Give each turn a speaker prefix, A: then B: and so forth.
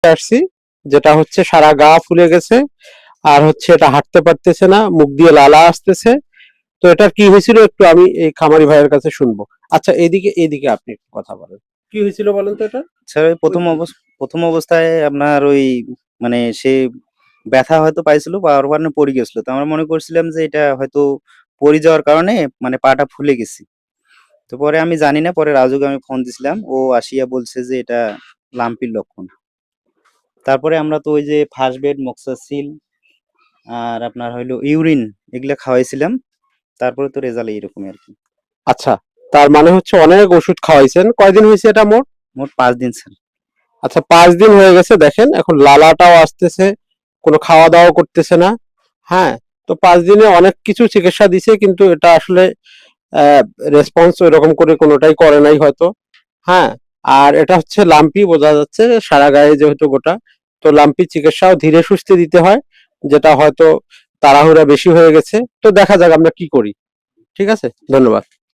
A: রেখে আসছি, যেটা হচ্ছে সারা গা ফুলে গেছে, আর হচ্ছে এটা হাঁটতে পারতেছে না, মুখ দিয়ে লালা আসতেছে। তো এটার কি হয়েছিল একটু আমি এই খামারি ভাইয়ের কাছে শুনবো। আচ্ছা, এইদিকে আপনি একটু কথা বলেন, কি হয়েছিল বলেন তো এটা।
B: স্যার ওই প্রথম অবস্থায় আপনার ওই মানে সে ব্যথা হয়তো পাইছিল, পাওয়ার কারণে পড়ে গেছিল। তো আমরা মনে করছিলাম যে এটা হয়তো পড়ে যাওয়ার কারণে মানে পাটা ফুলে গেছে। তো পরে আমি জানি না, পরে রাজুকে আমি ফোন দিছিলাম, ও আসিয়া বলছে যে এটা লাম্পির লক্ষণ। তারপরে আমরা তো ওই যে ফার্স্ট বেড, মক্সাসিল আর আপনার হইলো ইউরিন এগুলা খাওয়াইছিলাম। তারপরে তো রেজাল্ট এইরকম আর কি।
A: আচ্ছা, তার মানে হচ্ছে অনেক ওষুধ খাওয়াইছেন, কয়দিন হয়েছে এটা মোট?
B: মোট 5 দিন স্যার।
A: আচ্ছা, 5 দিন হয়ে গেছে, দেখেন এখন লালাটাও আসতেছে, কোনো খাওয়া দাওয়া করতেছে না। হ্যাঁ, তো 5 দিনে অনেক কিছু চিকিৎসা দিছে, কিন্তু এটা আসলে রেসপন্স ওইরকম করে কোনোটাই করে নাই হয়তো। হ্যাঁ, আর এটা হচ্ছে লাম্পি, বোঝা যাচ্ছে সারা গায়ে যেহেতু গোটা। তো লাম্পি চিকিৎসাও ধীরে সুস্থে দিতে হয়, যেটা হয়তো তাড়াহুড়া বেশি হয়ে গেছে। তো দেখা যাক আমরা কি করি। ঠিক আছে, ধন্যবাদ।